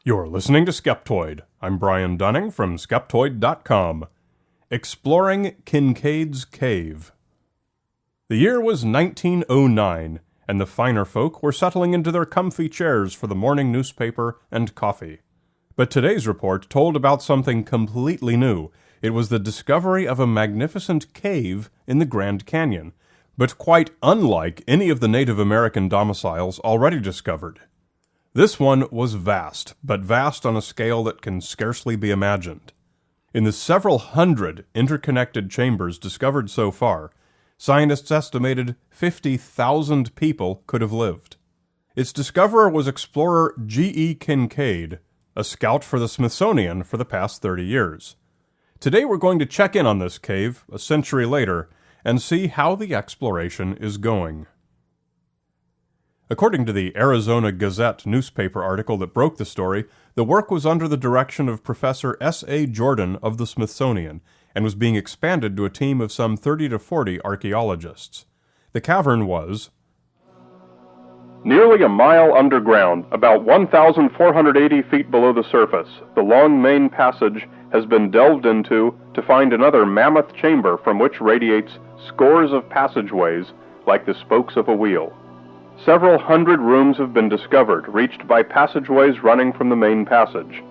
You're listening to Skeptoid. I'm Brian Dunning from Skeptoid.com. Exploring Kinkaid's Cave. The year was 1909, and the finer folk were settling into their comfy chairs for the morning newspaper and coffee. But today's report told about something completely new. It was the discovery of a magnificent cave in the Grand Canyon, but quite unlike any of the Native American domiciles already discovered. This one was vast, but vast on a scale that can scarcely be imagined. In the several hundred interconnected chambers discovered so far, scientists estimated 50,000 people could have lived. Its discoverer was explorer G.E. Kinkaid, a scout for the Smithsonian for the past 30 years. Today we're going to check in on this cave, a century later, and see how the exploration is going. According to the Arizona Gazette newspaper article that broke the story, the work was under the direction of Professor S.A. Jordan of the Smithsonian and was being expanded to a team of some 30 to 40 archaeologists. The cavern was nearly a mile underground, about 1,480 feet below the surface. The long main passage has been delved into to find another mammoth chamber from which radiates scores of passageways like the spokes of a wheel. Several hundred rooms have been discovered, reached by passageways running from the main passage,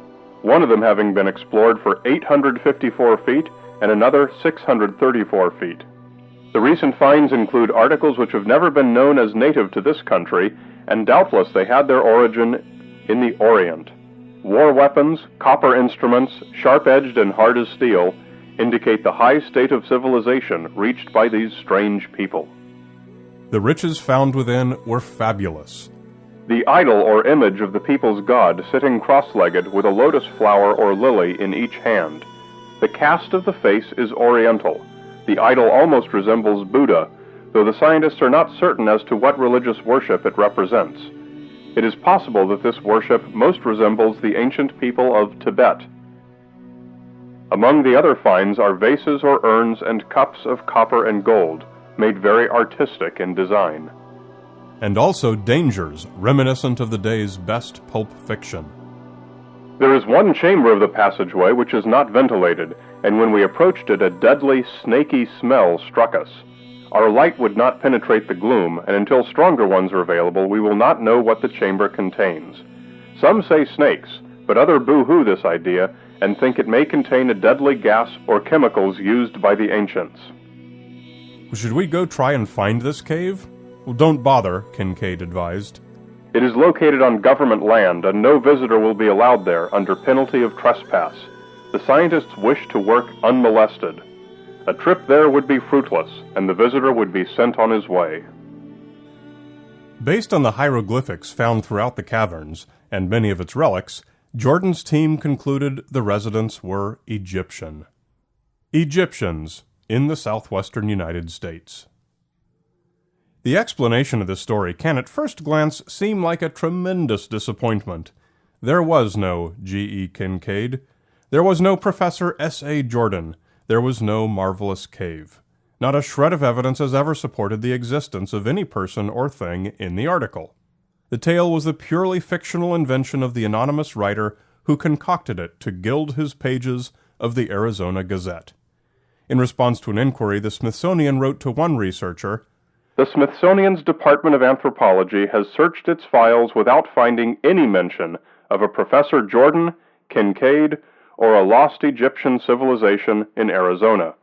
one of them having been explored for 854 feet and another 634 feet. The recent finds include articles which have never been known as native to this country, and doubtless they had their origin in the Orient. War weapons, copper instruments, sharp-edged and hard as steel, indicate the high state of civilization reached by these strange people. The riches found within were fabulous. The idol or image of the people's god sitting cross-legged with a lotus flower or lily in each hand. The cast of the face is oriental. The idol almost resembles Buddha, though the scientists are not certain as to what religious worship it represents. It is possible that this worship most resembles the ancient people of Tibet. Among the other finds are vases or urns and cups of copper and gold, made very artistic in design. And also dangers reminiscent of the day's best pulp fiction. There is one chamber of the passageway which is not ventilated, and when we approached it, a deadly, snaky smell struck us. Our light would not penetrate the gloom, and until stronger ones are available, we will not know what the chamber contains. Some say snakes, but others boo-hoo this idea and think it may contain a deadly gas or chemicals used by the ancients. Should we go try and find this cave? Well, don't bother, Kinkaid advised. It is located on government land, and no visitor will be allowed there under penalty of trespass. The scientists wish to work unmolested. A trip there would be fruitless, and the visitor would be sent on his way. Based on the hieroglyphics found throughout the caverns, and many of its relics, Jordan's team concluded the residents were Egyptian. Egyptians in the southwestern United States. The explanation of this story can at first glance seem like a tremendous disappointment. There was no G.E. Kinkaid. There was no Professor S.A. Jordan. There was no marvelous cave. Not a shred of evidence has ever supported the existence of any person or thing in the article. The tale was the purely fictional invention of the anonymous writer who concocted it to gild his pages of the Arizona Gazette. In response to an inquiry, the Smithsonian wrote to one researcher, "The Smithsonian's Department of Anthropology has searched its files without finding any mention of a Professor Jordan, Kinkaid, or a lost Egyptian civilization in Arizona.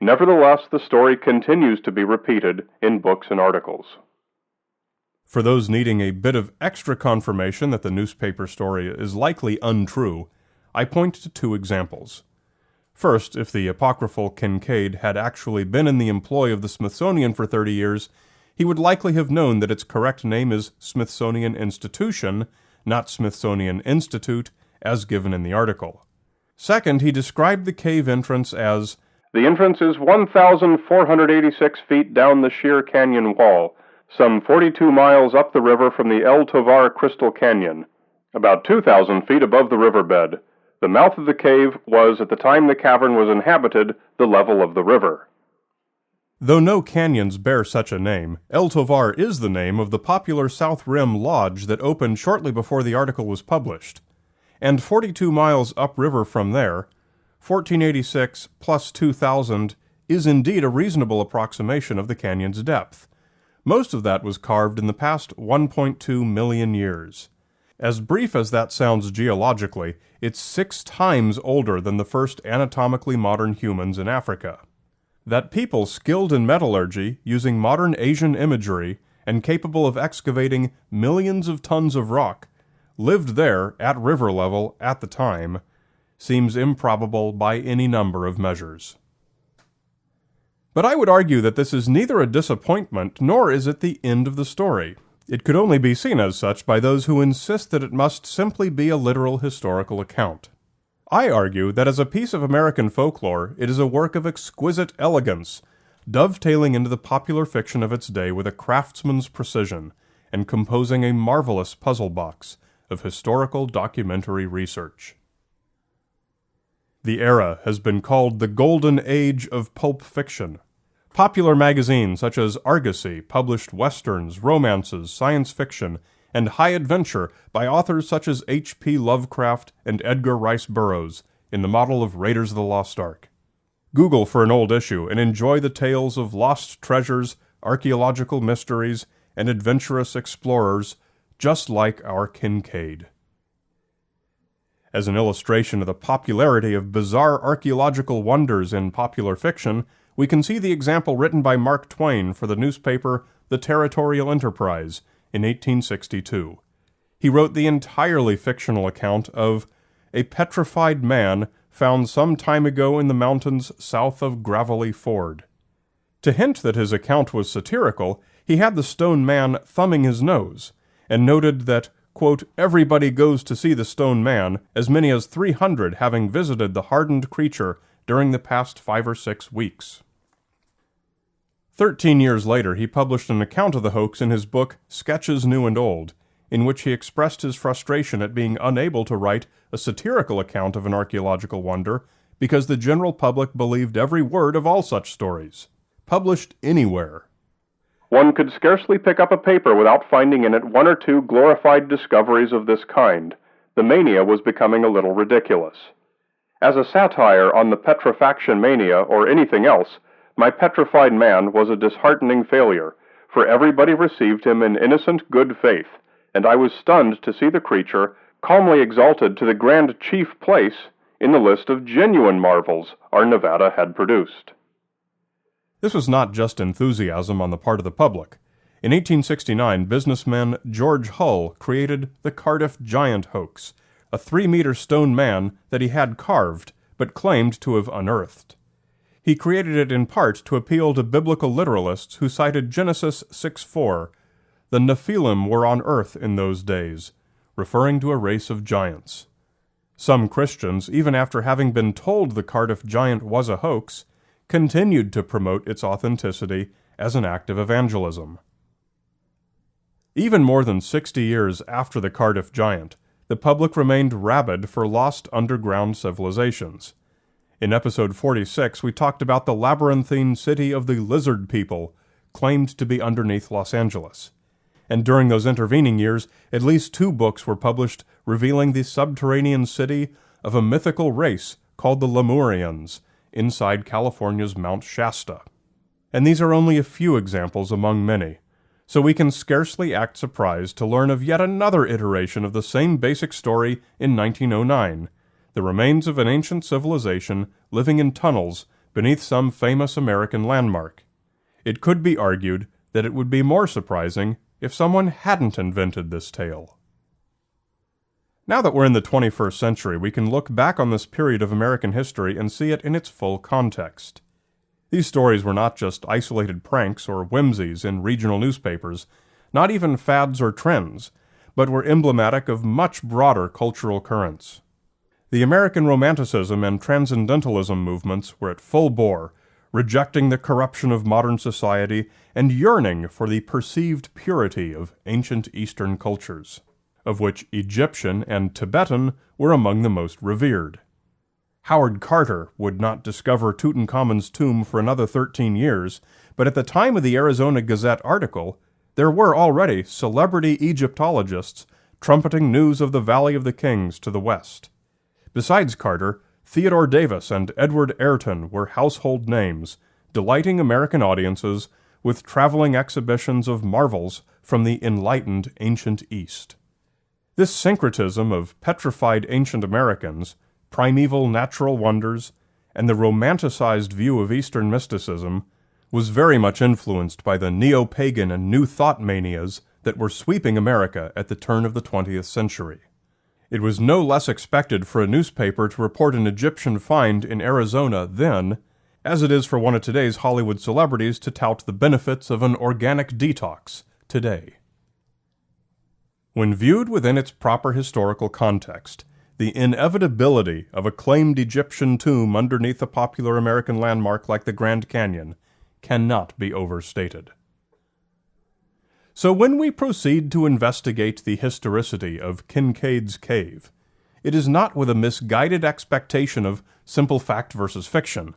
Nevertheless, the story continues to be repeated in books and articles." For those needing a bit of extra confirmation that the newspaper story is likely untrue, I point to two examples. First, if the apocryphal Kinkaid had actually been in the employ of the Smithsonian for 30 years, he would likely have known that its correct name is Smithsonian Institution, not Smithsonian Institute, as given in the article. Second, he described the cave entrance as, "The entrance is 1,486 feet down the sheer canyon wall, some 42 miles up the river from the El Tovar Crystal Canyon, about 2,000 feet above the riverbed. The mouth of the cave was, at the time the cavern was inhabited, the level of the river." Though no canyons bear such a name, El Tovar is the name of the popular South Rim Lodge that opened shortly before the article was published. and 42 miles upriver from there, 1486 plus 2,000 is indeed a reasonable approximation of the canyon's depth. Most of that was carved in the past 1.2 million years. As brief as that sounds geologically, it's 6 times older than the first anatomically modern humans in Africa. That people skilled in metallurgy, using modern Asian imagery, and capable of excavating millions of tons of rock, lived there at river level at the time, seems improbable by any number of measures. But I would argue that this is neither a disappointment nor is it the end of the story. It could only be seen as such by those who insist that it must simply be a literal historical account. I argue that as a piece of American folklore, it is a work of exquisite elegance, dovetailing into the popular fiction of its day with a craftsman's precision, and composing a marvelous puzzle box of historical documentary research. The era has been called the Golden Age of Pulp Fiction. Popular magazines such as Argosy published westerns, romances, science fiction, and high adventure by authors such as H.P. Lovecraft and Edgar Rice Burroughs in the model of Raiders of the Lost Ark. Google for an old issue and enjoy the tales of lost treasures, archaeological mysteries, and adventurous explorers just like our Kinkaid. As an illustration of the popularity of bizarre archaeological wonders in popular fiction, we can see the example written by Mark Twain for the newspaper The Territorial Enterprise in 1862. He wrote the entirely fictional account of a petrified man found some time ago in the mountains south of Gravelly Ford. To hint that his account was satirical, he had the stone man thumbing his nose, and noted that, quote, everybody goes to see the stone man, as many as 300 having visited the hardened creature during the past 5 or 6 weeks. 13 years later, he published an account of the hoax in his book Sketches New and Old, in which he expressed his frustration at being unable to write a satirical account of an archaeological wonder because the general public believed every word of all such stories, published anywhere. One could scarcely pick up a paper without finding in it 1 or 2 glorified discoveries of this kind. The mania was becoming a little ridiculous. As a satire on the petrifaction mania or anything else, my petrified man was a disheartening failure, for everybody received him in innocent good faith, and I was stunned to see the creature calmly exalted to the grand chief place in the list of genuine marvels our Nevada had produced. This was not just enthusiasm on the part of the public. In 1869, businessman George Hull created the Cardiff Giant hoax, a 3-meter stone man that he had carved, but claimed to have unearthed. He created it in part to appeal to biblical literalists who cited Genesis 6:4. The Nephilim were on earth in those days, referring to a race of giants. Some Christians, even after having been told the Cardiff Giant was a hoax, continued to promote its authenticity as an act of evangelism. Even more than 60 years after the Cardiff Giant, the public remained rabid for lost underground civilizations. In episode 46, we talked about the labyrinthine city of the Lizard People, claimed to be underneath Los Angeles. And during those intervening years, at least 2 books were published revealing the subterranean city of a mythical race called the Lemurians, inside California's Mount Shasta. And these are only a few examples among many, so we can scarcely act surprised to learn of yet another iteration of the same basic story in 1909, the remains of an ancient civilization living in tunnels beneath some famous American landmark. It could be argued that it would be more surprising if someone hadn't invented this tale. Now that we're in the 21st century, we can look back on this period of American history and see it in its full context. These stories were not just isolated pranks or whimsies in regional newspapers, not even fads or trends, but were emblematic of much broader cultural currents. The American Romanticism and Transcendentalism movements were at full bore, rejecting the corruption of modern society and yearning for the perceived purity of ancient Eastern cultures, of which Egyptian and Tibetan were among the most revered. Howard Carter would not discover Tutankhamun's tomb for another 13 years, but at the time of the Arizona Gazette article, there were already celebrity Egyptologists trumpeting news of the Valley of the Kings to the west. Besides Carter, Theodore Davis and Edward Ayrton were household names, delighting American audiences with traveling exhibitions of marvels from the enlightened ancient East. This syncretism of petrified ancient Americans, primeval natural wonders, and the romanticized view of Eastern mysticism was very much influenced by the neo-pagan and New Thought manias that were sweeping America at the turn of the 20th century. It was no less expected for a newspaper to report an Egyptian find in Arizona then, as it is for one of today's Hollywood celebrities to tout the benefits of an organic detox today. When viewed within its proper historical context, the inevitability of a claimed Egyptian tomb underneath a popular American landmark like the Grand Canyon cannot be overstated. So when we proceed to investigate the historicity of Kinkaid's cave, it is not with a misguided expectation of simple fact versus fiction,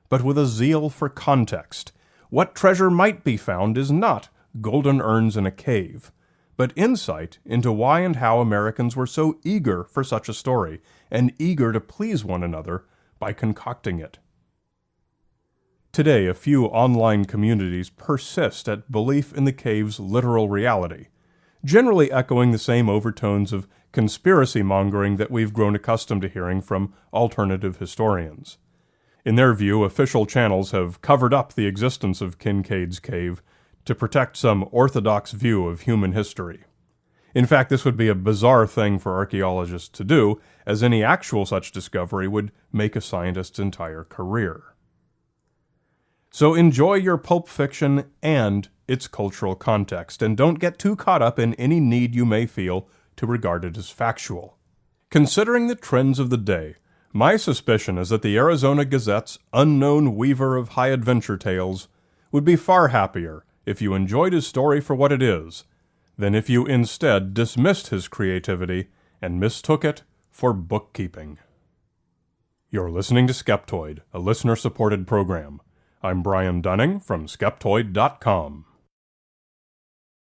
but with a zeal for context. What treasure might be found is not golden urns in a cave, but insight into why and how Americans were so eager for such a story, and eager to please one another by concocting it. Today, a few online communities persist at belief in the cave's literal reality, generally echoing the same overtones of conspiracy mongering that we've grown accustomed to hearing from alternative historians. In their view, official channels have covered up the existence of Kinkaid's cave to protect some orthodox view of human history. In fact, this would be a bizarre thing for archaeologists to do, as any actual such discovery would make a scientist's entire career. So enjoy your pulp fiction and its cultural context, and don't get too caught up in any need you may feel to regard it as factual. Considering the trends of the day, my suspicion is that the Arizona Gazette's unknown weaver of high adventure tales would be far happier if you enjoyed his story for what it is, than if you instead dismissed his creativity and mistook it for bookkeeping. You're listening to Skeptoid, a listener-supported program. I'm Brian Dunning from Skeptoid.com.